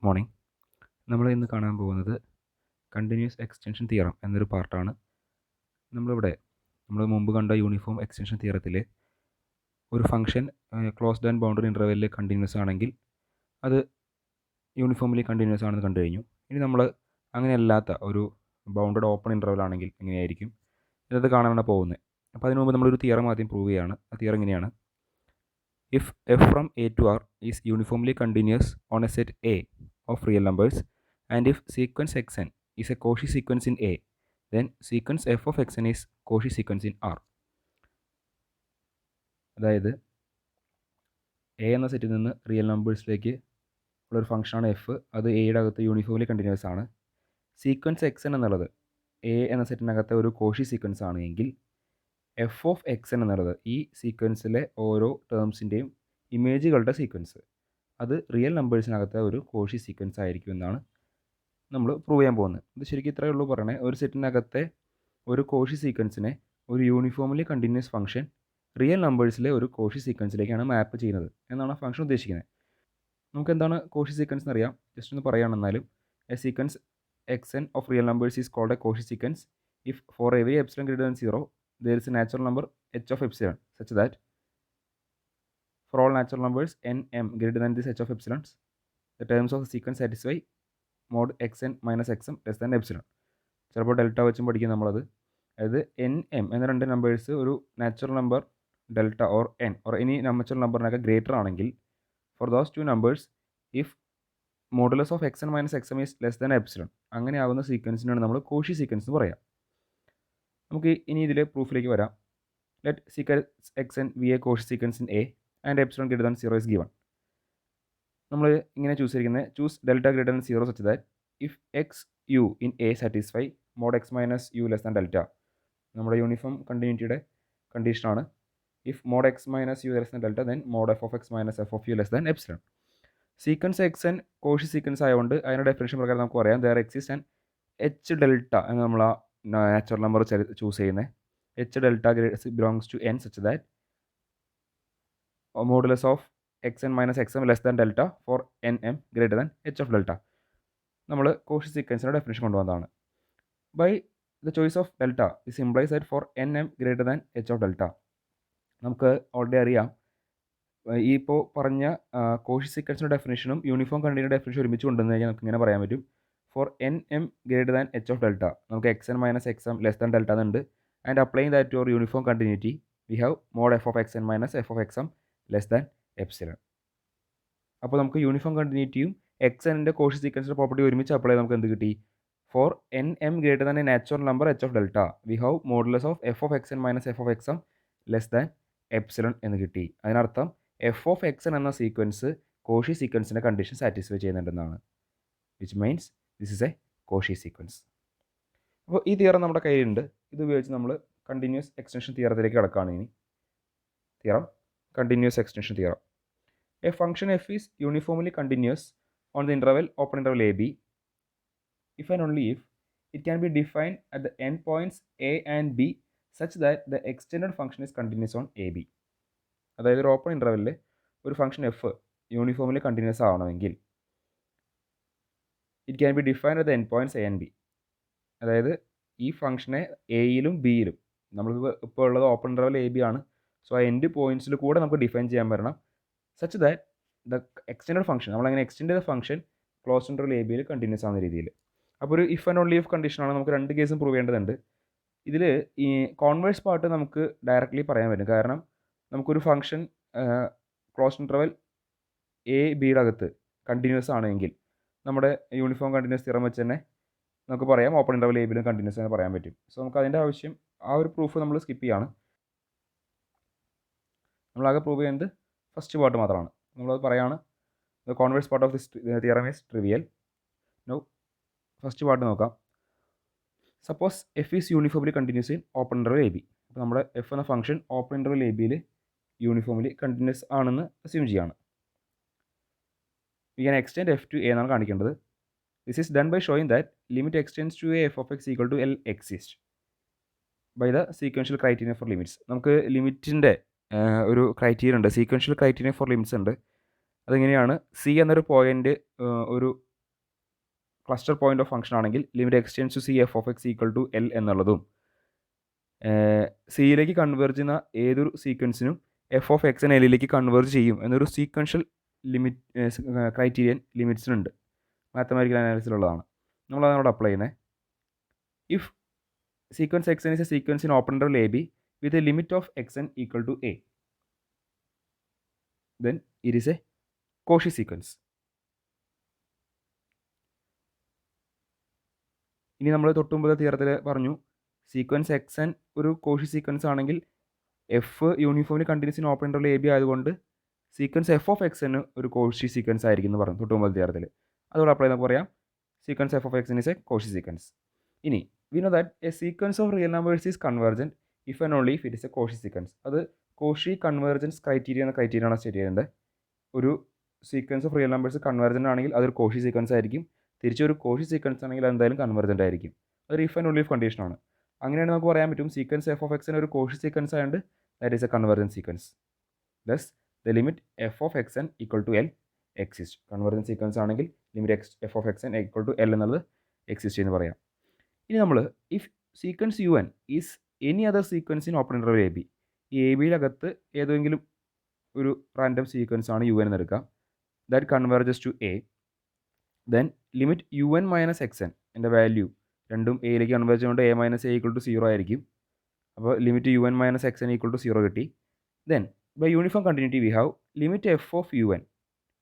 Good morning. നമ്മൾ ഇന്ന് കാണാൻ പോകുന്നത് കണ്ടിന്യൂസ് എക്സ്റ്റൻഷൻ തിയറം എന്നൊരു പാർട്ടാണ്. നമ്മൾ മുമ്പ് കണ്ട യൂണിഫോം എക്സ്റ്റൻഷൻ തിയറത്തിൽ ഒരു ഫംഗ്ഷൻ ക്ലോസ്ഡ് ആൻഡ് ബൗണ്ടറി ഇൻ്റർവെല്ലിൽ കണ്ടിന്യൂസ് ആണെങ്കിൽ അത് യൂണിഫോംലി കണ്ടിന്യൂസ് ആണെന്ന് കണ്ടു കഴിഞ്ഞു. ഇനി നമ്മൾ അങ്ങനെയല്ലാത്ത ഒരു ബൗണ്ടഡ് ഓപ്പൺ ഇൻ്റർവെൽ ആണെങ്കിൽ എങ്ങനെയായിരിക്കും ഇതത് കാണാനാണ് പോകുന്നത്. അപ്പോൾ അതിനു മുമ്പ് നമ്മളൊരു തിയറം ആദ്യം പ്രൂവ് ചെയ്യുകയാണ്. ആ തിയറം ഇങ്ങനെയാണ്: if f from a to r is uniformly continuous on a set A of real numbers, and if sequence xn is a Cauchy sequence in A, then sequence f of xn is Cauchy sequence in R. അതായത് A എന്ന സെറ്റിൽ നിന്ന് real നമ്പേഴ്സിലേക്ക് ഉള്ളൊരു ഫംഗ്ഷനാണ് F. അത് എയുടെ അകത്ത് uniformly continuous ആണ്. Sequence എക്സൻ എന്നുള്ളത് എ എന്ന സെറ്റിനകത്തെ ഒരു കോഷി സീക്വൻസ് ആണ് എങ്കിൽ എഫ് ഓഫ് എക്സൻ എന്നുള്ളത് ഈ സീക്വൻസിലെ ഓരോ ടേംസിൻ്റെയും ഇമേജുകളുടെ സീക്വൻസ് അത് റിയൽ നമ്പേഴ്സിനകത്തെ ഒരു കോഷി സീക്വൻസ് ആയിരിക്കും എന്നാണ് നമ്മൾ പ്രൂവ് ചെയ്യാൻ പോകുന്നത്. ഇത് ശരിക്കും ഇത്രയേ ഉള്ളൂ പറയണേ. ഒരു സെറ്റിനകത്തെ ഒരു കോഷി സീക്വൻസിനെ ഒരു യൂണിഫോംലി കണ്ടിന്യൂസ് ഫംഗ്ഷൻ റിയൽ നമ്പേഴ്സിലെ ഒരു കോഷി സീക്വൻസിലേക്കാണ് മാപ്പ് ചെയ്യുന്നത് എന്നാണ് ആ ഫംഗ്ഷൻ ഉദ്ദേശിക്കുന്നത്. നമുക്ക് എന്താണ് കോഷി സീക്വൻസ് എന്നറിയാം. ജസ്റ്റ് ഒന്ന് പറയുകയാണെന്നാലും a sequence X N of real numbers is called a Cauchy sequence if for every epsilon greater than 0 there is a natural number h of epsilon such that for all natural numbers n m greater than this h of epsilons the terms of the sequence satisfy mod xn minus xm less than epsilon. ചിലപ്പോൾ delta വെച്ചും പഠിക്കും നമ്മളത്. അതായത് N M എന്ന രണ്ട് numbers ഒരു natural number delta or N or any natural നമ്പറിനൊക്കെ greater ആണെങ്കിൽ for those two numbers if modulus of X N minus X M is less than epsilon അങ്ങനെ ആവുന്ന സീക്വൻസിനാണ് നമ്മൾ കോഷി സീക്വൻസ് എന്ന് പറയാം. നമുക്ക് ഇനി ഇതിലെ പ്രൂഫിലേക്ക് വരാം. Let sequence X N be a Cauchy sequence in A and epsilon greater than 0 is given. നമ്മൾ ഇങ്ങനെ ചൂസ് ചെയ്തിരിക്കുന്നത് choose delta greater than 0 such that if X U in A satisfy mod X minus U less than delta. നമ്മുടെ uniform കണ്ടിന്യൂറ്റിയുടെ കണ്ടീഷനാണ്. If mod X minus U less than delta then mod F of X minus F of U less than epsilon. Sequence എക്സൻ Cauchy sequence ആയതുകൊണ്ട് അതിൻ്റെ definition പ്രകാരം നമുക്ക് പറയാം there exist and H delta എന്ന് നമ്മൾ ആ നാച്ചുറൽ നമ്പർ ചൂസ് ചെയ്യുന്നത്. H delta belongs to N such that modulus of X N minus X M less than delta for N M greater than H of delta. നമ്മൾ Cauchy സീക്വൻസിൻ്റെ definition കൊണ്ടുവന്നതാണ്. By the choice of delta this implies that for N M greater than H of delta നമുക്ക് already അറിയാം. ഈ ഇപ്പോൾ പറഞ്ഞ കോഷി സീക്വൻസിൻ്റെ ഡെഫിനിഷനും യൂണിഫോം കണ്ടിന്യൂറ്റി ഡെഫിനിഷൻ ഒരുമിച്ച് കൊണ്ടുവന്ന് കഴിഞ്ഞാൽ നമുക്ക് ഇങ്ങനെ പറയാൻ പറ്റും: for N M greater than H of delta നമുക്ക് X N minus X M less than delta എന്നുണ്ട്. And applying that to your uniform continuity we have mod F of X N minus F of X M less than epsilon. അപ്പോൾ നമുക്ക് uniform കണ്ടിന്യൂറ്റിയും X എന്നിൻ്റെ Cauchy സീക്വൻസിൻ്റെ property ഒരുമിച്ച് apply നമുക്ക് എന്ത് കിട്ടി? Four N M greater than a natural number H of delta we have modulus of F of X N minus F of X M less than epsilon എന്ന് കിട്ടി. അതിനർത്ഥം F of X N എന്ന sequence Cauchy സീക്വൻസിൻ്റെ condition satisfy ചെയ്യുന്നുണ്ടെന്നാണ്. Which means this is a Cauchy sequence. അപ്പോൾ ഈ theorem നമ്മുടെ കയ്യിലുണ്ട്. ഇത് ഉപയോഗിച്ച് നമ്മൾ കണ്ടിന്യൂസ് എക്സ്റ്റൻഷൻ തിയറത്തിലേക്ക് കിടക്കുകയാണ്. ഇനി theorem continuous extension theorem. A function F is uniformly continuous on the interval open interval a B if and only if it can be defined at the end points a and b such that the extended function is continuous on ab. അതായത് ഒരു open ഇൻ്റർവെല്ലിൽ ഒരു function F uniformly continuous ആവണമെങ്കിൽ it can be defined at the end points A and B. അതായത് ഈ ഫംഗ്ഷനെ എയിലും ബിയിലും നമ്മൾക്ക് ഇപ്പോൾ ഉള്ളത് ഓപ്പൺ ഇൻ്റർവെൽ എ ബി ആണ്. സോ ആ എൻഡ് പോയിൻറ്റ്സിൽ കൂടെ നമുക്ക് ഡിഫൈൻ ചെയ്യാൻ പറ്റണം such that the extend function നമ്മളങ്ങനെ എക്സ്റ്റെൻഡ് ചെയ്ത ഫംഗ്ഷൻ ക്ലോസ് ഇൻ്റർവെൽ എ ബിയിൽ കണ്ടിന്യൂസ് ആവുന്ന രീതിയിൽ. അപ്പോൾ ഒരു ഇഫ് ആൻഡ് ഓൺലി ഇഫ് കണ്ടീഷനാണ്. നമുക്ക് രണ്ട് കേസും പ്രൂവ് ചെയ്യേണ്ടതുണ്ട്. ഇതിൽ ഈ കോൺവേഴ്സ് പാർട്ട് നമുക്ക് ഡയറക്റ്റ്ലി പറയാൻ പറ്റും. കാരണം നമുക്കൊരു ഫംഗ്ഷൻ ക്ലോസ് ഇൻ്റർവെൽ എ ബിയുടെ അകത്ത് കണ്ടിന്യൂസ് ആണെങ്കിൽ നമ്മുടെ യൂണിഫോം കണ്ടിന്യൂസ് തിയറം വെച്ച് തന്നെ നമുക്ക് പറയാം ഓപ്പൺ ഇൻ്റർവെൽ എ ബിയിലും കണ്ടിന്യൂസ് എന്ന് പറയാൻ പറ്റും. സോ നമുക്ക് അതിൻ്റെ ആവശ്യം ആ ഒരു പ്രൂഫ് നമ്മൾ സ്കിപ്പ് ചെയ്യാണ്. നമ്മളാകെ പ്രൂവ് ചെയ്യുന്നത് ഫസ്റ്റ് പാർട്ട് മാത്രമാണ്. നമ്മളത് പറയാണ് the converse part of this theorem is trivial. No first part നോക്കാം. Suppose f is uniformly continuous in open interval a b. അപ്പോൾ നമ്മുടെ എഫ് എന്ന ഫംഗ്ഷൻ ഓപ്പൺ ഇൻ്റർവെൽ എ ബിയിൽ യൂണിഫോംലി കണ്ടിന്യൂസ് ആണെന്ന് അസ്യൂം ചെയ്യാണ്. We can extend f to a എന്നാണ് കാണിക്കേണ്ടത്. This is done by showing that limit extends to a f of X equal to L exist by the sequential criteria for limits. നമുക്ക് ലിമിറ്റിൻ്റെ ഒരു criteria ഉണ്ട്, sequential criteria for limits ഉണ്ട്. അതെങ്ങനെയാണ്? C എന്നൊരു point ഒരു ക്ലസ്റ്റർ പോയിന്റ് ഓഫ് ഫംഗ്ഷൻ ആണെങ്കിൽ limit x tends to C F of X equal to L എന്നുള്ളതും സിയിലേക്ക് കൺവേർജ് ചെയ്യുന്ന ഏതൊരു സീക്വൻസിനും എഫ് ഓഫ് എക്സ് എല്ലിലേക്ക് കൺവേർജ് ചെയ്യും എന്നൊരു സീക്വൻഷ്യൽ ക്രൈറ്റീരിയൻ ലിമിറ്റ്സിനുണ്ട്. മാത്തമാറ്റിക്കൽ അനാലിസിലുള്ളതാണ്. നമ്മളതിനോട് അപ്ലൈ ചെയ്യുന്നത്. If sequence X N is a sequence in open interval A B with a limit of X N equal to A, then it is a Cauchy sequence. ഇനി നമ്മൾ തൊട്ടുമുമ്പത്തെ തിയറത്തിൽ പറഞ്ഞു sequence X n ഒരു Cauchy sequence ആണെങ്കിൽ f uniformly continuous in open interval A b ആയതുകൊണ്ട് sequence f of X n ഒരു Cauchy sequence ആയിരിക്കും എന്ന് പറഞ്ഞു തൊട്ടുമുമ്പത്തെ തിയറത്തിൽ. അതോടെ അപ്ലൈ ചെയ്താൽ പറയാം sequence f of X N is a Cauchy sequence. ഇനി we know that a sequence of real numbers is convergent if and only if it is a Cauchy sequence. അത് കോഷി കൺവേർജൻസ് ക്രൈറ്റീരിയ എന്ന criteria ആണ് state ചെയ്യുന്നത്. ഒരു sequence of real numbers convergent ആണെങ്കിൽ അതൊരു Cauchy sequence ആയിരിക്കും. തിരിച്ചൊരു Cauchy sequence ആണെങ്കിൽ എന്തായാലും കൺവേർജൻ്റ് ആയിരിക്കും. അതൊരു ഇഫ് ആൻഡ് ഓൺലി ഇഫ് കണ്ടീഷനാണ്. അങ്ങനെയാണ് നമുക്ക് പറയാൻ പറ്റും സീക്വൻസ് എഫ് ഓഫ് എക്സിന് ഒരു കോഷി സീക്വൻസ് ആയതുകൊണ്ട് that is a convergent sequence. Thus the limit f of X N equal to L exist. Convergent sequence ആണെങ്കിൽ limit f of X N equal to l എന്നുള്ളത് exist എന്ന് പറയാം. ഇനി നമ്മൾ if sequence U N is any other sequence in open interval A b, ഈ a ബിയിലകത്ത് ഏതെങ്കിലും ഒരു റാൻഡം സീക്വൻസ് ആണ് യു എൻ എന്ന് എടുക്കാം. That converges to a, then limit u n minus x n എൻ്റെ വാല്യൂ രണ്ടും എയിലേക്ക് കൺവേർജ് ചെയ്യുകൊണ്ട് a minus a equal to 0 ആയിരിക്കും. അപ്പോൾ limit u n minus x N equal to 0 കിട്ടി. Then by uniform continuity we have limit f of u n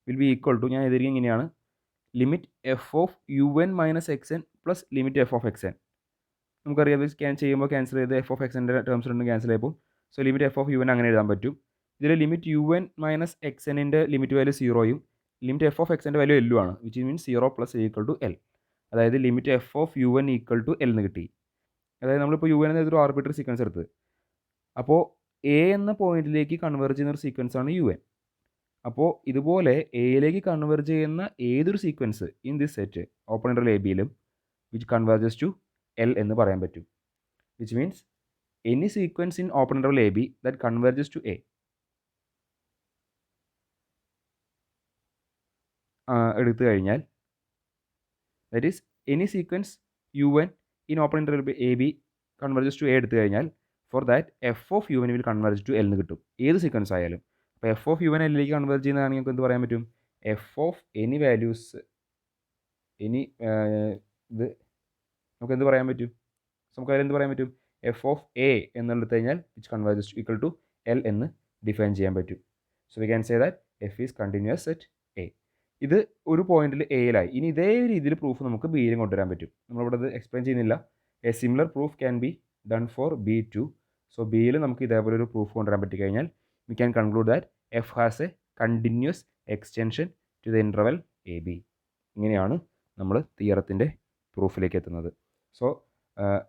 will be equal to, ഞാൻ എതിരിക്കും ഇങ്ങനെയാണ്, limit f of u n minus x n plus limit f of X n. നമുക്കറിയാം ഇത് ചെയ്യുമ്പോൾ cancel ചെയ്ത് f of X എൻ്റെ terms രണ്ടും cancel ആയപ്പോൾ so limit f of u n അങ്ങനെ എഴുതാൻ പറ്റും. ഇതിൽ limit u n minus x എന്നിൻ്റെ ലിമിറ്റ് വാല്യൂ 0യും ലിമിറ്റ് എഫ് ഓഫ് എക്സിൻ്റെ വാല്യൂ എല്ലും ആണ്, which means 0 plus equal to l. അതായത് limit f of u n equal to L എന്ന് കിട്ടി. അതായത് നമ്മളിപ്പോൾ യു എൻ എന്നൊരു ആർബിട്രറി സീക്വൻസ് എടുത്ത്, അപ്പോൾ എ എന്ന പോയിന്റിലേക്ക് കൺവേർജ് ചെയ്യുന്ന ഒരു സീക്വൻസ് ആണ് യു എൻ. അപ്പോൾ ഇതുപോലെ എയിലേക്ക് കൺവേർജ് ചെയ്യുന്ന ഏതൊരു sequence in this set open interval a ബിയിലും വിച്ച് കൺവേർജസ് ടു എൽ എന്ന് പറയാൻ പറ്റും. Which means any sequence in open interval A B that converges to a എടുത്തു കഴിഞ്ഞാൽ, that is any sequence U n in open interval A b converges to a എടുത്തു കഴിഞ്ഞാൽ for that f of u n will converge to L എന്ന് കിട്ടും, ഏത് sequence ആയാലും. അപ്പോൾ f of u N എല്ലിലേക്ക് converge ചെയ്യുന്നതാണെങ്കിൽ നമുക്ക് എന്ത് പറയാൻ പറ്റും, F of any values any ഇത് നമുക്ക് എന്ത് പറയാൻ പറ്റും, നമുക്ക് അതിൽ എന്ത് പറയാൻ പറ്റും, എഫ് ഓഫ് എ എന്നെടുത്ത് കഴിഞ്ഞാൽ which converges equal to L എന്ന് ഡിഫൈൻ ചെയ്യാൻ പറ്റും. So we can say that F is continuous at A. ഇത് ഒരു പോയിന്റിൽ എയിലായി. ഇനി ഇതേ രീതിയിൽ പ്രൂഫ് നമുക്ക് ബിയിലും കൊണ്ടുവരാൻ പറ്റും. നമ്മളിവിടെ ഇത് എക്സ്പ്ലെയിൻ ചെയ്യുന്നില്ല. A similar proof can be done for B too. So ബിയിൽ നമുക്ക് ഇതേപോലെ ഒരു പ്രൂഫ് കൊണ്ടുവരാൻ പറ്റിക്കഴിഞ്ഞാൽ we can conclude that F has a continuous extension to the interval A B. ഇങ്ങനെയാണ് നമ്മൾ തിയറത്തിൻ്റെ പ്രൂഫിലേക്ക് എത്തുന്നത്. സോ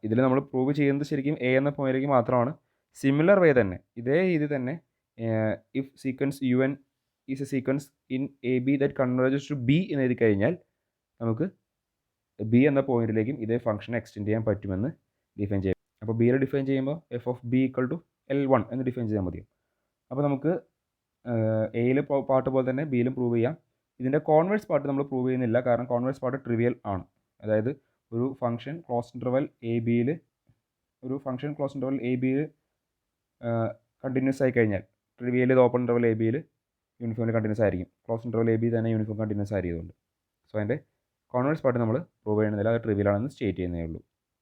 ഇതിൽ നമ്മൾ പ്രൂവ് ചെയ്യുന്നത് ശരിക്കും എ എന്ന പോയിന്റിലേക്ക് മാത്രമാണ്. സിമിലർ വേ തന്നെ ഇതേ രീതി തന്നെ if sequence U N is a sequence in A B that converges to B എന്ന് എഴുതി കഴിഞ്ഞാൽ നമുക്ക് ബി എന്ന പോയിന്റിലേക്കും ഇതേ ഫംഗ്ഷൻ എക്സ്റ്റെൻഡ് ചെയ്യാൻ പറ്റുമെന്ന് ഡിഫൈൻ ചെയ്യാം. അപ്പോൾ ബിയിൽ ഡിഫൈൻ ചെയ്യുമ്പോൾ F of B equal to L1 എന്ന് ഡിഫൈൻ ചെയ്യാൻ മതി. അപ്പോൾ നമുക്ക് എയിൽ പാർട്ട് പോലെ തന്നെ ബിയിലും പ്രൂവ് ചെയ്യാം. ഇതിൻ്റെ കോൺവേഴ്സ് പാർട്ട് നമ്മൾ പ്രൂവ് ചെയ്യുന്നില്ല, കാരണം കോൺവേഴ്സ് പാർട്ട് ട്രിവിയൽ ആണ്. അതായത് ഒരു ഫംഗ്ഷൻ ക്ലോസ് ഇൻ്റർവൽ എ ബിയിൽ കണ്ടിന്യൂസ് ആയി കഴിഞ്ഞാൽ ട്രിവിയൽ ഇത് ഓപ്പൺ ഇൻ്റർവൽ എ ബിയിൽ യൂണിഫോംലി കണ്ടിന്യൂസ് ആയിരിക്കും. ക്ലോസ് ഇൻ്റർവൽ എ ബി തന്നെ യൂണിഫോം കണ്ടിന്യൂസ് ആയതുകൊണ്ട്. സോ അതിൻ്റെ കോൺവേഴ്സ് പാർട്ട് നമ്മൾ പ്രൂവ് ചെയ്യുന്നില്ല, അത് ട്രിവിയൽ ആണെന്ന് സ്റ്റേറ്റ് ചെയ്യുന്നേ ഉള്ളൂ.